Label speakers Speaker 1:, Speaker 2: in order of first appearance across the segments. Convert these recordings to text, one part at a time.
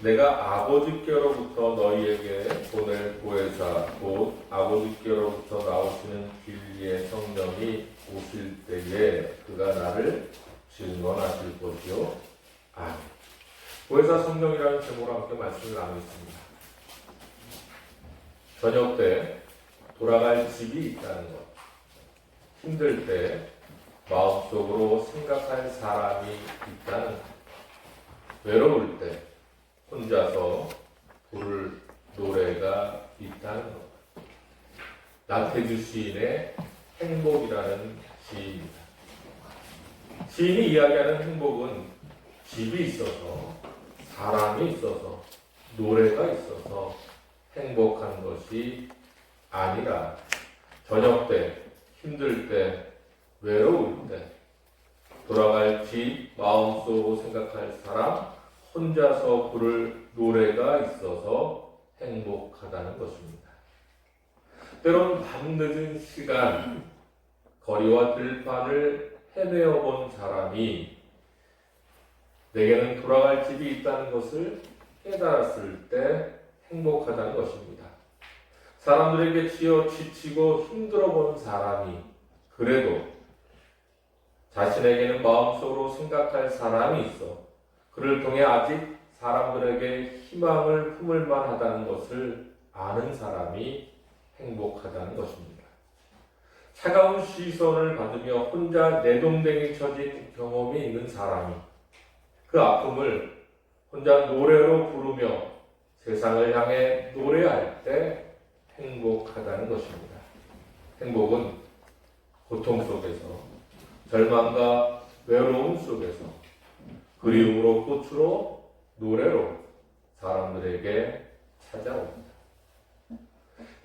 Speaker 1: 내가 아버지께로부터 너희에게 보낼 보혜사 곧 아버지께로부터 나오시는 진리의 성령이 오실 때에 그가 나를 증언하실 것이요. 아멘. 보혜사 성령이라는 제목으로 함께 말씀을 나누겠습니다. 저녁 때 돌아갈 집이 있다는 것, 힘들 때 마음속으로 생각할 사람이 있다는 것, 외로울 때 혼자서 부를 노래가 있다는 것. 나태주 시인의 행복이라는 시입니다. 시인이 이야기하는 행복은 집이 있어서, 사람이 있어서, 노래가 있어서 행복한 것이 아니라 저녁 때, 힘들 때, 외로울 때, 돌아갈 집, 마음속으로 생각할 사람, 혼자서 부를 노래가 있어서 행복하다는 것입니다. 때론 밤늦은 시간, 거리와 들판을 헤매어 본 사람이 내게는 돌아갈 집이 있다는 것을 깨달았을 때 행복하다는 것입니다. 사람들에게 치여 지치고 힘들어 본 사람이 그래도 자신에게는 마음속으로 생각할 사람이 있어 그를 통해 아직 사람들에게 희망을 품을 만하다는 것을 아는 사람이 행복하다는 것입니다. 차가운 시선을 받으며 혼자 내동댕이 쳐진 경험이 있는 사람이 그 아픔을 혼자 노래로 부르며 세상을 향해 노래할 때 행복하다는 것입니다. 행복은 고통 속에서, 절망과 외로움 속에서, 그리움으로 꽃으로 노래로 사람들에게 찾아옵니다.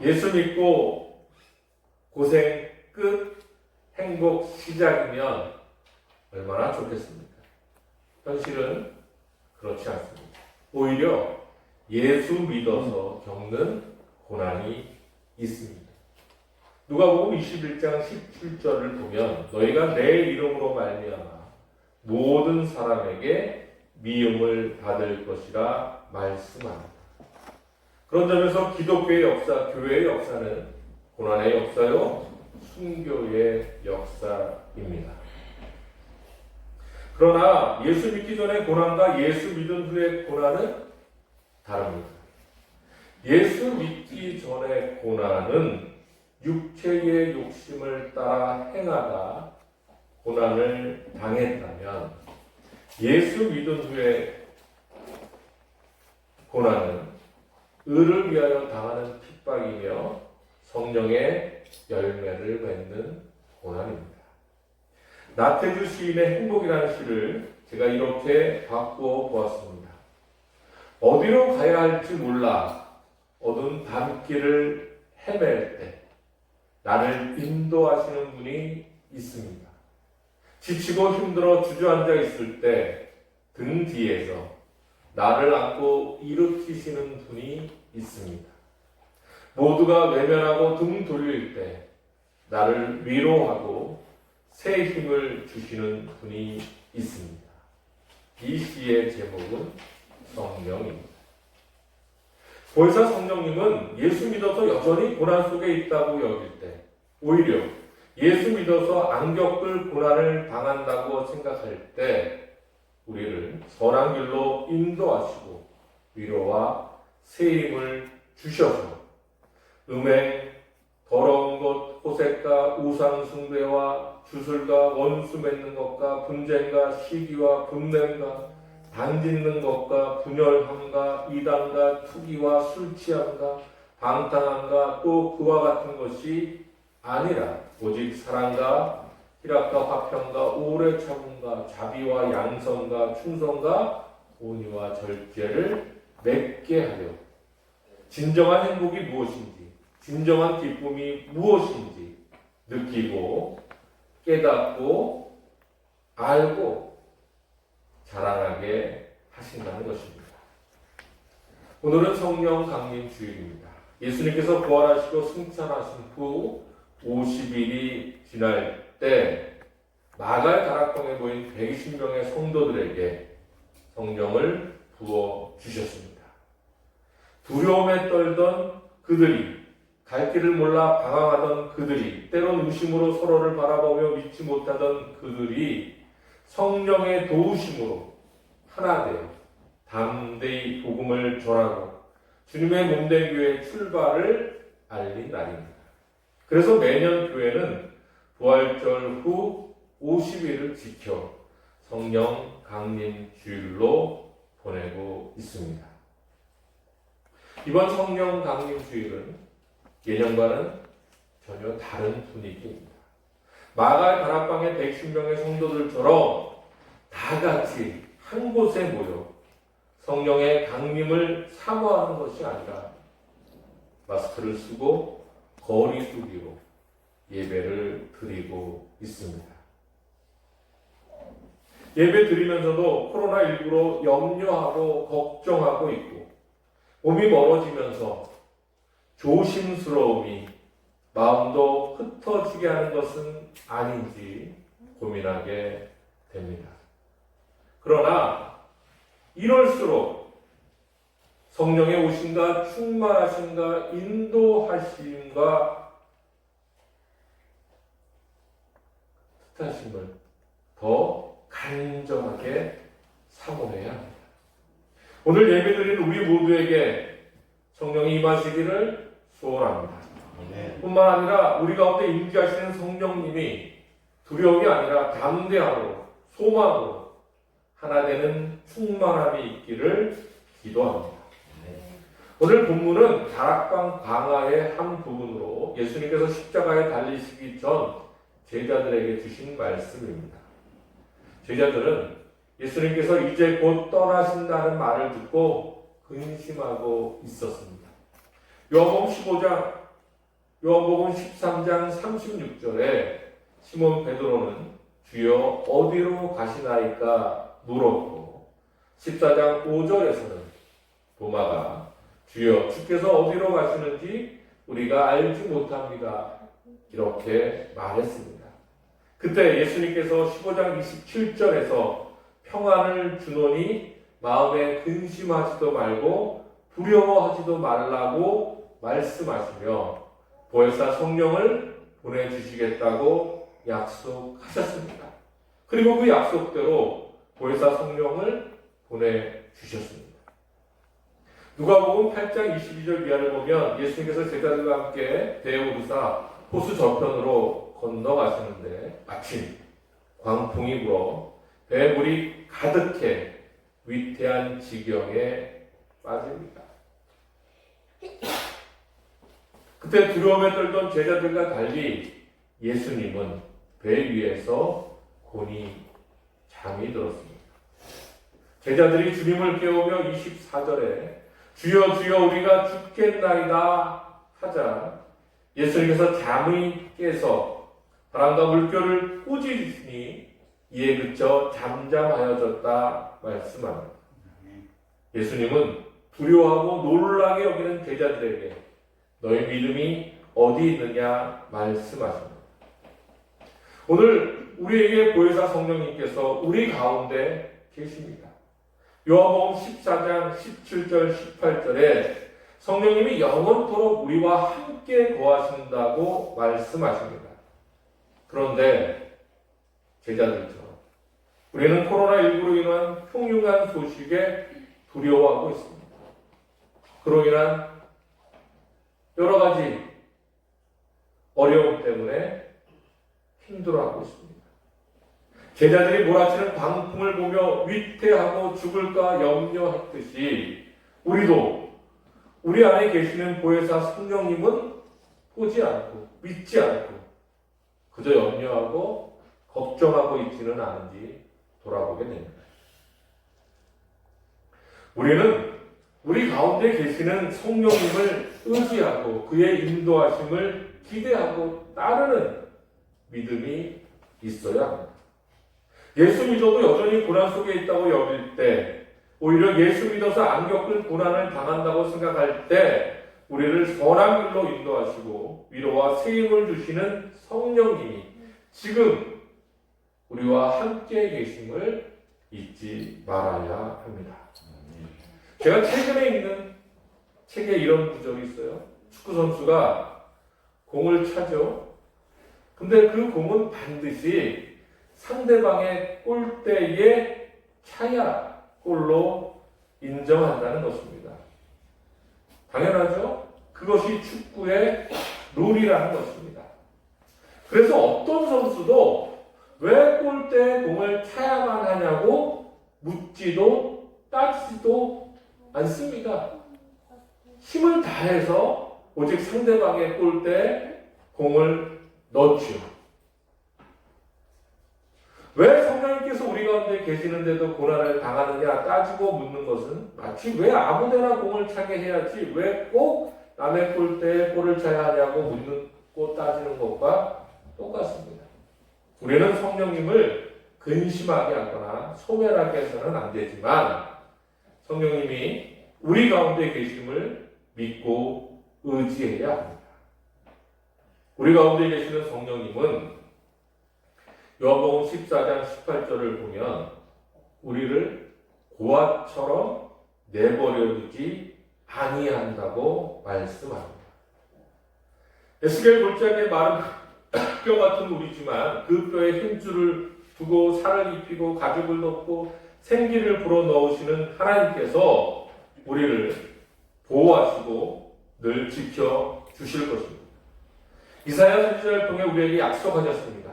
Speaker 1: 예수 믿고 고생 끝, 행복 시작이면 얼마나 좋겠습니까? 현실은 그렇지 않습니다. 오히려 예수 믿어서 겪는 고난이 있습니다. 누가복음 21장 17절을 보면 너희가 내 이름으로 말미암아 모든 사람에게 미움을 받을 것이라 말씀합니다. 그런 점에서 기독교의 역사, 교회의 역사는 고난의 역사요, 순교의 역사입니다. 그러나 예수 믿기 전의 고난과 예수 믿은 후의 고난은 다릅니다. 예수 믿기 전의 고난은 육체의 욕심을 따라 행하다 고난을 당했다면 예수 믿은 후에 고난은 의를 위하여 당하는 핍박이며 성령의 열매를 맺는 고난입니다. 나태주 시인의 행복이라는 시를 제가 이렇게 바꾸어 보았습니다. 어디로 가야 할지 몰라 어두운 밤길을 헤맬 때 나를 인도하시는 분이 있습니다. 지치고 힘들어 주저앉아 있을 때 등 뒤에서 나를 안고 일으키시는 분이 있습니다. 모두가 외면하고 등 돌릴 때 나를 위로하고 새 힘을 주시는 분이 있습니다. 이 시의 제목은 성령입니다. 보혜사 성령님은 예수 믿어서 여전히 고난 속에 있다고 여길 때 오히려 예수 믿어서 안 겪을 고난을 당한다고 생각할 때 우리를 선한 길로 인도하시고 위로와 새 힘을 주셔서 음행, 더러운 것, 호색과 우상 숭배와 주술과 원수 맺는 것과 분쟁과 시기와 분냄과 단짓는 것과 분열함과 이단과 투기와 술 취함과 방탕함과 또 그와 같은 것이 아니라 오직 사랑과 희락과 화평과 오래 참음과 자비와 양선과 충성과 온유와 절제를 맺게 하려 진정한 행복이 무엇인지 진정한 기쁨이 무엇인지 느끼고 깨닫고 알고 자랑하게 하신다는 것입니다. 오늘은 성령 강림 주일입니다. 예수님께서 부활하시고 승천하신 후 50일이 지날 때 마갈 다락방에 모인 120명의 성도들에게 성령을 부어 주셨습니다. 두려움에 떨던 그들이, 갈 길을 몰라 방황하던 그들이, 때론 의심으로 서로를 바라보며 믿지 못하던 그들이 성령의 도우심으로 하나 되어 담대히 복음을 전하고 주님의 몸된 교회의 출발을 알린 날입니다. 그래서 매년 교회는 부활절 후 50일을 지켜 성령 강림 주일로 보내고 있습니다. 이번 성령 강림 주일은 예년과는 전혀 다른 분위기입니다. 마가의 다락방의 110명의 성도들처럼 다 같이 한 곳에 모여 성령의 강림을 사모하는 것이 아니라 마스크를 쓰고 거리 두기로 예배를 드리고 있습니다. 예배 드리면서도 코로나19로 염려하고 걱정하고 있고 몸이 멀어지면서 조심스러움이 마음도 흩어지게 하는 것은 아닌지 고민하게 됩니다. 그러나 이럴수록 성령의 오심과 충만하심과 인도하심과 뜻하심을 더 간절하게 사모해야 합니다. 오늘 예배드리는 우리 모두에게 성령이 임하시기를 소원합니다. 뿐만 아니라 우리 가운데 임재하시는 성령님이 두려움이 아니라 담대함으로 소망으로 하나 되는 충만함이 있기를 기도합니다. 오늘 본문은 다락방 광야의 한 부분으로 예수님께서 십자가에 달리시기 전 제자들에게 주신 말씀입니다. 제자들은 예수님께서 이제 곧 떠나신다는 말을 듣고 근심하고 있었습니다. 요한복음 13장 36절에 시몬 베드로는 주여 어디로 가시나이까 물었고 14장 5절에서는 도마가 주여 주께서 어디로 가시는지 우리가 알지 못합니다. 이렇게 말했습니다. 그때 예수님께서 15장 27절에서 평안을 주노니 마음에 근심하지도 말고 두려워하지도 말라고 말씀하시며 보혜사 성령을 보내주시겠다고 약속하셨습니다. 그리고 그 약속대로 보혜사 성령을 보내주셨습니다. 누가복음 8장 22절 이하를 보면 예수님께서 제자들과 함께 배에 오르사 호수 저편으로 건너가시는데 마침 광풍이 불어 배에 물이 가득해 위태한 지경에 빠집니다. 그때 두려움에 떨던 제자들과 달리 예수님은 배 위에서 곤히 잠이 들었습니다. 제자들이 주님을 깨우며 24절에 주여 주여 우리가 죽겠나이다 하자 예수님께서 잠이 깨서 바람과 물결을 꾸짖으시니 이에 그쳐 잠잠하여졌다 말씀합니다. 예수님은 두려워하고 놀라게 여기는 제자들에게 너희 믿음이 어디 있느냐 말씀하십니다. 오늘 우리에게 보혜사 성령님께서 우리 가운데 계십니다. 요한복음 14장 17절 18절에 성령님이 영원토록 우리와 함께 거하신다고 말씀하십니다. 그런데 제자들처럼 우리는 코로나19로 인한 흉흉한 소식에 두려워하고 있습니다. 그로 인한 여러 가지 어려움 때문에 힘들어하고 있습니다. 제자들이 몰아치는 광풍을 보며 위태하고 죽을까 염려했듯이 우리도 우리 안에 계시는 보혜사 성령님은 보지 않고 믿지 않고 그저 염려하고 걱정하고 있지는 않은지 돌아보게 됩니다. 우리는 우리 가운데 계시는 성령님을 의지하고 그의 인도하심을 기대하고 따르는 믿음이 있어야 합니다. 예수 믿어도 여전히 고난 속에 있다고 여길 때, 오히려 예수 믿어서 안 겪을 고난을 당한다고 생각할 때 우리를 선한 길로 인도하시고 위로와 세임을 주시는 성령님이 지금 우리와 함께 계심을 잊지 말아야 합니다. 제가 최근에 읽는 책에 이런 구절이 있어요. 축구 선수가 공을 차죠. 근데 그 공은 반드시 상대방의 골대에 차야 골로 인정한다는 것입니다. 당연하죠? 그것이 축구의 룰이라는 것입니다. 그래서 어떤 선수도 왜 골대에 공을 차야만 하냐고 묻지도 따지지도 않습니다. 힘을 다해서 오직 상대방의 골대에 공을 넣지요. 왜 성령님께서 우리 가운데 계시는데도 고난을 당하느냐 따지고 묻는 것은 마치 왜 아무데나 공을 차게 해야지 왜 꼭 남의 골대에 골을 차야 하냐고 묻고 따지는 것과 똑같습니다. 우리는 성령님을 근심하게 하거나 소멸하게 해서는 안 되지만 성령님이 우리 가운데 계심을 믿고 의지해야 합니다. 우리 가운데 계시는 성령님은 요한복음 14장 18절을 보면 우리를 고아처럼 내버려두지 아니한다고 말씀합니다. 에스겔 골짜기에 마른 뼈 같은 우리지만 그 뼈에 힘줄을 두고 살을 입히고 가죽을 덮고 생기를 불어넣으시는 하나님께서 우리를 보호하시고 늘 지켜주실 것입니다. 이사야 선지자를 통해 우리에게 약속하셨습니다.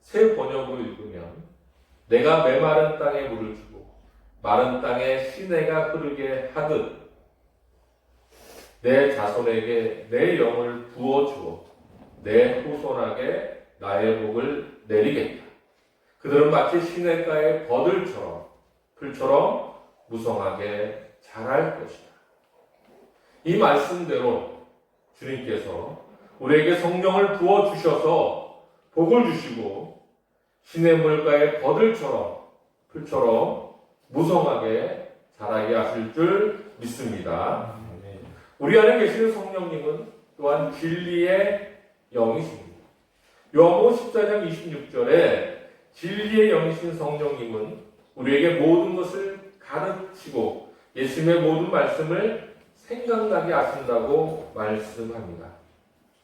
Speaker 1: 새 번역으로 읽으면 내가 메마른 땅에 물을 주고 마른 땅에 시내가 흐르게 하듯 내 자손에게 내 영을 부어주어 내 후손에게 나의 복을 내리겠다. 그들은 마치 시냇가의 버들처럼 풀처럼 무성하게 자랄 것이다. 이 말씀대로 주님께서 우리에게 성령을 부어주셔서 복을 주시고 시냇물가의 버들처럼 풀처럼 무성하게 자라게 하실 줄 믿습니다. 우리 안에 계시는 성령님은 또한 진리의 영이십니다. 요한복음 14장 26절에 진리의 영이신 성령님은 우리에게 모든 것을 가르치고 예수님의 모든 말씀을 생각나게 하신다고 말씀합니다.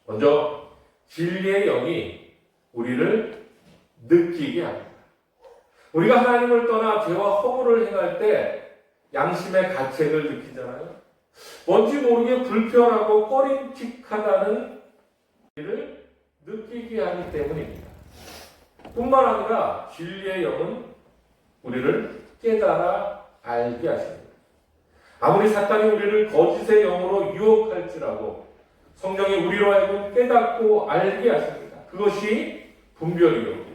Speaker 1: 먼저 진리의 영이 우리를 느끼게 합니다. 우리가 하나님을 떠나 죄와 허물을 행할 때 양심의 가책을 느끼잖아요. 뭔지 모르게 불편하고 꺼림칙하다는 일을 느끼게 하기 때문입니다. 뿐만 아니라 진리의 영은 우리를 깨달아 알게 하십니다. 아무리 사탄이 우리를 거짓의 영으로 유혹할지라도 성령이 우리로 하여금 깨닫고 알게 하십니다. 그것이 분별이요.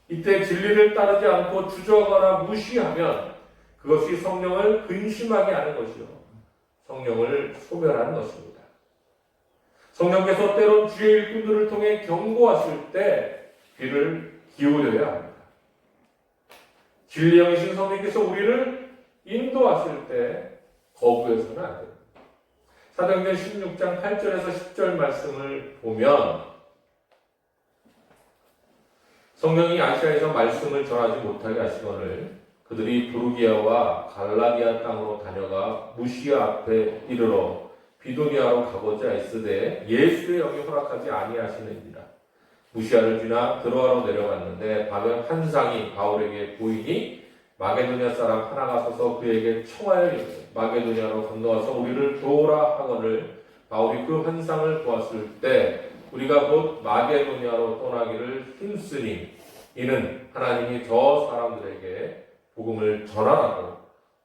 Speaker 1: 이때 진리를 따르지 않고 주저하거나 무시하면 그것이 성령을 근심하게 하는 것이요. 성령을 소멸하는 것입니다. 성령께서 때론 주의 일꾼들을 통해 경고하실 때 귀를 기울여야 합니다. 진리의 영이신 성령께서 우리를 인도하실 때 거부해서는 안 됩니다. 사도행전 16장 8절에서 10절 말씀을 보면 성령이 아시아에서 말씀을 전하지 못하게 하시거늘 그들이 부르기아와 갈라디아 땅으로 다녀가 무시아 앞에 이르러 비두니아로 가고자 했으되 예수의 영이 허락하지 아니하시느니라. 무시아를 지나 드로아로 내려갔는데 밤에 환상이 바울에게 보이니 마게도냐 사람 하나가 서서 그에게 청하여 이르되 마게도냐로 건너와서 우리를 도우라 하거늘 바울이 그 환상을 보았을 때 우리가 곧 마게도냐로 떠나기를 힘쓰니 이는 하나님이 저 사람들에게 복음을 전하라고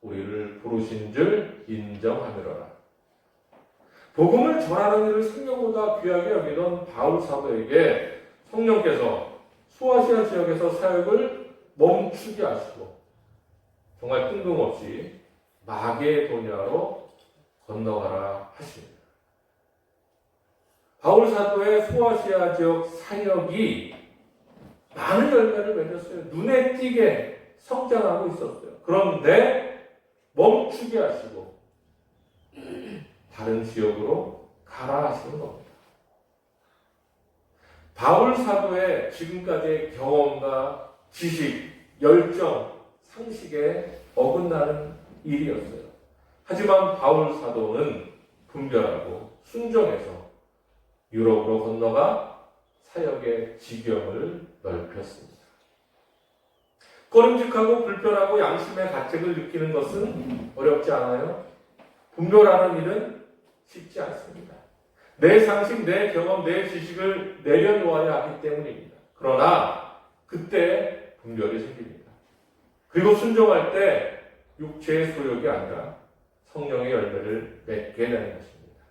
Speaker 1: 우리를 부르신 줄 인정하미로라. 복음을 전하는 일을 생명보다 귀하게 여기던 바울 사도에게 성령께서 소아시아 지역에서 사역을 멈추게 하시고 정말 뜬금없이 마게도냐로 건너가라 하십니다. 바울 사도의 소아시아 지역 사역이 많은 열매를 맺었어요. 눈에 띄게 성장하고 있었어요. 그런데 멈추게 하시고 다른 지역으로 가라 하시는 겁니다. 바울 사도의 지금까지의 경험과 지식, 열정, 상식에 어긋나는 일이었어요. 하지만 바울 사도는 분별하고 순종해서 유럽으로 건너가 사역의 지경을 넓혔습니다. 꺼림직하고 불편하고 양심의 가책을 느끼는 것은 어렵지 않아요? 분별하는 일은 쉽지 않습니다. 내 상식, 내 경험, 내 지식을 내려놓아야 하기 때문입니다. 그러나 그때 분별이 생깁니다. 그리고 순종할 때 육체의 소욕이 아니라 성령의 열매를 맺게 되는 것입니다.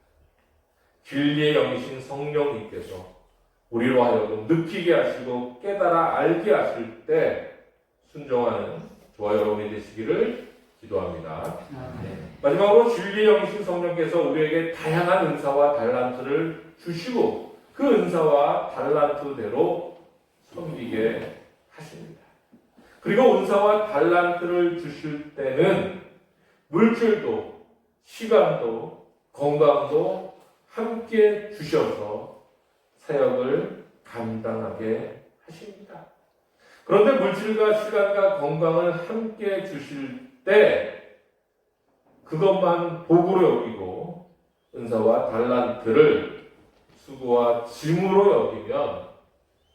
Speaker 1: 진리의 영이신 성령님께서 우리로 하여금 느끼게 하시고 깨달아 알게 하실 때 순종하는 저와 여러분이 되시기를 기도합니다. 마지막으로 진리의 영이신 성령께서 우리에게 다양한 은사와 달란트를 주시고 그 은사와 달란트대로 섬기게 하십니다. 그리고 은사와 달란트를 주실 때는 물질도 시간도 건강도 함께 주셔서 사역을 감당하게 하십니다. 그런데 물질과 시간과 건강을 함께 주실 때 그것만 복으로 여기고 은사와 달란트를 수고와 짐으로 여기면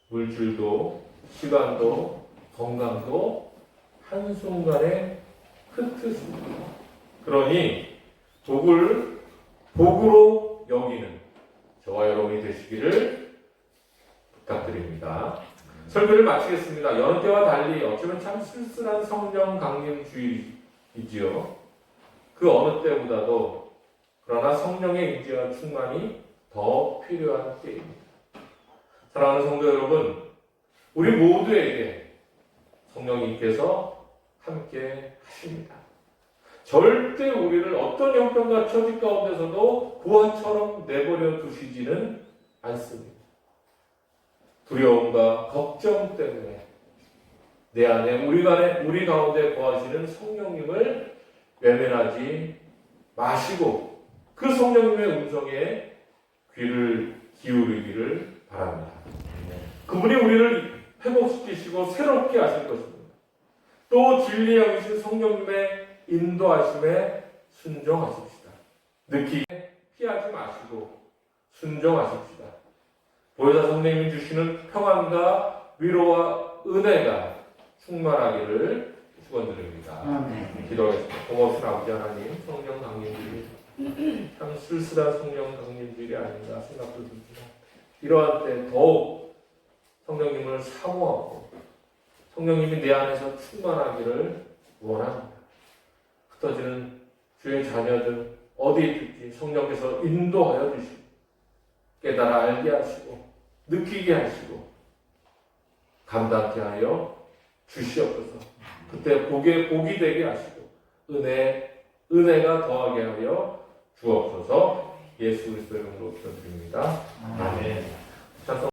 Speaker 1: 물질도 시간도 건강도 한순간에 흩어집니다. 그러니 복을 복으로 여기는 저와 여러분이 되시기를 부탁드립니다. 설교를 마치겠습니다. 여느 때와 달리 어쩌면 참 쓸쓸한 성령 강림주의이지요. 그 어느 때보다도 그러나 성령의 임재와 충만이 더 필요한 때입니다. 사랑하는 성도 여러분, 우리 모두에게 성령님께서 함께 하십니다. 절대 우리를 어떤 형편과 처지 가운데서도 고아처럼 내버려 두시지는 않습니다. 두려움과 걱정 때문에 내 안에 우리 가운데 거하시는 성령님을 외면하지 마시고 그 성령님의 음성에 귀를 기울이기를 바랍니다. 그분이 우리를 회복시키시고 새롭게 하실 것입니다. 또 진리의 영이신 성령님의 인도하심에 순종하십시다. 느끼게 피하지 마시고 순종하십시다. 보혜사 성령님이 주시는 평안과 위로와 은혜가 충만하기를 축원드립니다. 기도하겠습니다. 고마우신 아버지 하나님, 성령 강림주의 참 쓸쓸한 성령 강림주의가 아닌가 생각도 듭니다. 이러한 때 더욱 성령님을 사모하고 성령님이 내 안에서 충만하기를 원합니다. 흩어지는 주의 자녀들 어디 있든지 성령께서 인도하여 주시고 깨달아 알게 하시고 느끼게 하시고 감당케 하여 주시옵소서. 그때 복이 되게 하시고 은혜가 더하게 하여 주옵소서. 예수 그리스도 이름으로 기도드립니다. 아멘.